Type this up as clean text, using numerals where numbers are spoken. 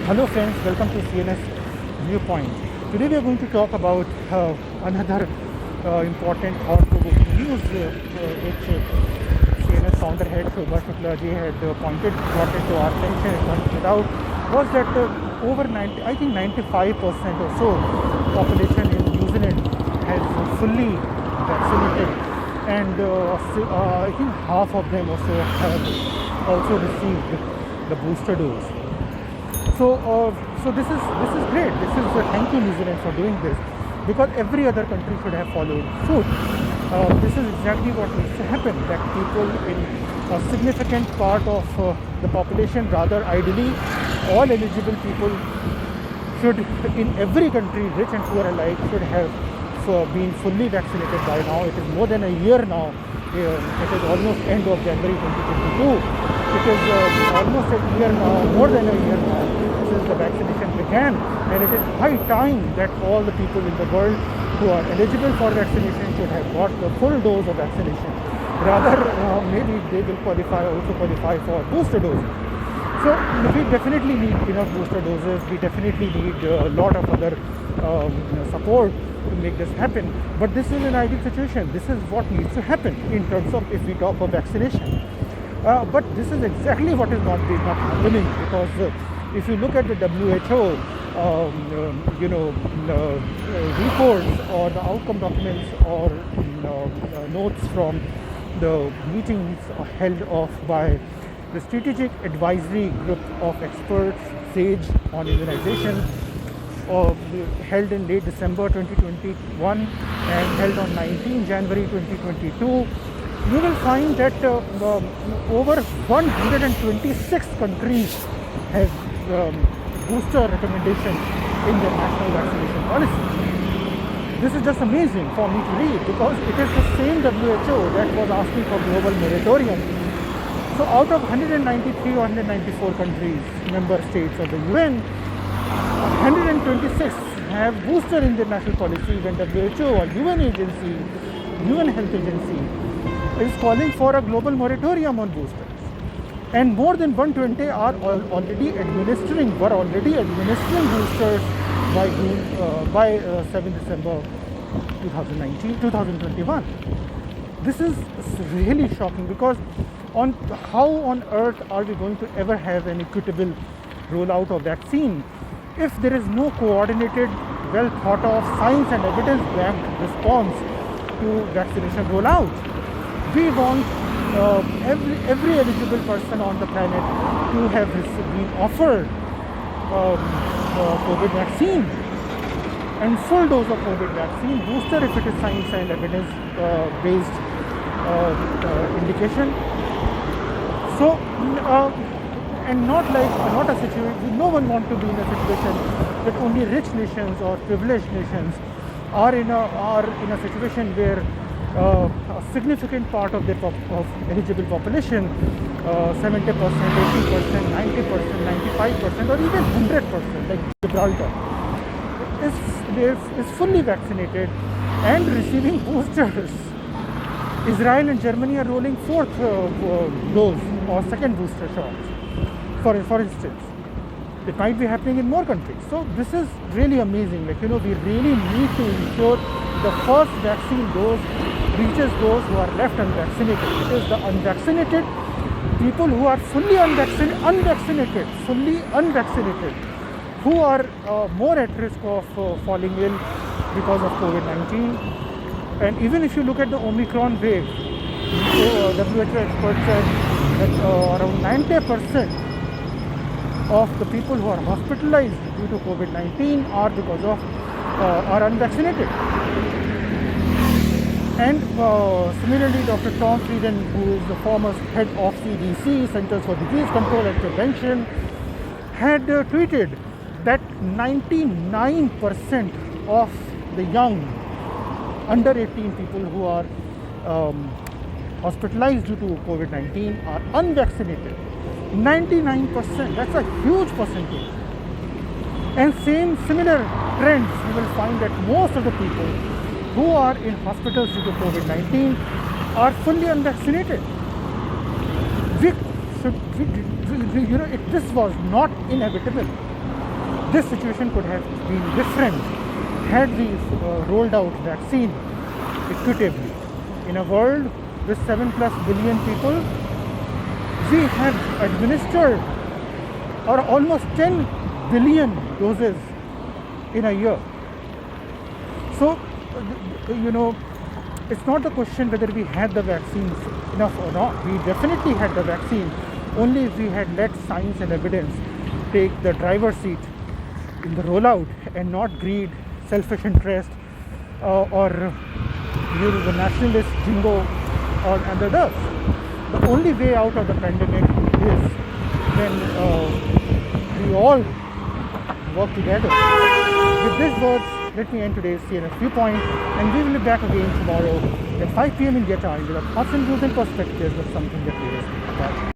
Hello friends, welcome to CNS Viewpoint. Today we are going to talk about another important thought-provoking news which CNS founder head Shobha Shukla ji had brought it to our attention and pointed out was that over 95% or so population in New Zealand has fully vaccinated, and I think half of them also have also received the booster dose. So this is great. This is thank you New Zealand for doing this, because every other country should have followed suit. This is exactly what needs to happen. That people in a significant part of the population, rather ideally, all eligible people should, in every country, rich and poor alike, should have been fully vaccinated by now. It is more than a year now. It is almost end of January 2022. It is almost a year now, more than a year now, since the vaccination began, and it is high time that all the people in the world who are eligible for vaccination should have got the full dose of vaccination. Rather, maybe they will qualify for booster doses. So we definitely need enough booster doses. We definitely need a lot of other support to make this happen. But this is an ideal situation. This is what needs to happen in terms of if we talk of vaccination. But this is exactly what is not happening, because if you look at the WHO, reports or the outcome documents or notes from the meetings held off by the Strategic Advisory Group of Experts, SAGE, on immunization, held in late December 2021 and held on 19 January 2022, you will find that over 126 countries have booster recommendation in their national vaccination policy. This is just amazing for me to read, because it is the same WHO that was asking for global moratorium. So out of 193 or 194 countries, member states of the UN, 126 have booster in their national policy, when WHO or UN agency, UN Health Agency, is calling for a global moratorium on boosters. And more than 120 are already administering boosters by 7 December 2021. This is really shocking, because how on earth are we going to ever have an equitable rollout of vaccine if there is no coordinated, well thought of, science and evidence backed response to vaccination rollout? We want every eligible person on the planet to have been offered COVID vaccine, and full dose of COVID vaccine, booster if it is science and evidence based indication. So and not a situation. No one wants to be in a situation that only rich nations or privileged nations are in a situation where a significant part of eligible population, 70%, 80%, 90%, 95%, or even 100%, like Gibraltar, is fully vaccinated and receiving boosters. Israel and Germany are rolling fourth dose or second booster shots, for instance. It might be happening in more countries. So this is really amazing. We really need to ensure the first vaccine dose reaches those who are left unvaccinated. It is the unvaccinated people who are fully unvaccinated, who are more at risk of falling ill because of COVID-19. And even if you look at the Omicron wave, WHO experts said that around 90% of the people who are hospitalized due to COVID-19 are unvaccinated. And similarly, Dr. Tom Frieden, who is the former head of CDC, Centers for Disease Control and Prevention, had tweeted that 99% of the young under 18 people who are hospitalized due to COVID-19 are unvaccinated. 99%, that's a huge percentage. And similar trends, you will find that most of the people who are in hospitals due to COVID-19 are fully unvaccinated. This was not inevitable. this situation could have been different had we rolled out vaccine equitably. In a world with 7+ billion people, we have administered or almost 10 billion doses in a year. So, it's not the question whether we had the vaccines enough or not. We definitely had the vaccine, only if we had let science and evidence take the driver's seat in the rollout and not greed, selfish interest, or the nationalist jingo and others. The only way out of the pandemic is when we all work together. With these words, let me end today's CNS Viewpoint, and we will be back again tomorrow at 5 p.m. India time with our thoughts and views and perspectives of something that we will speak about.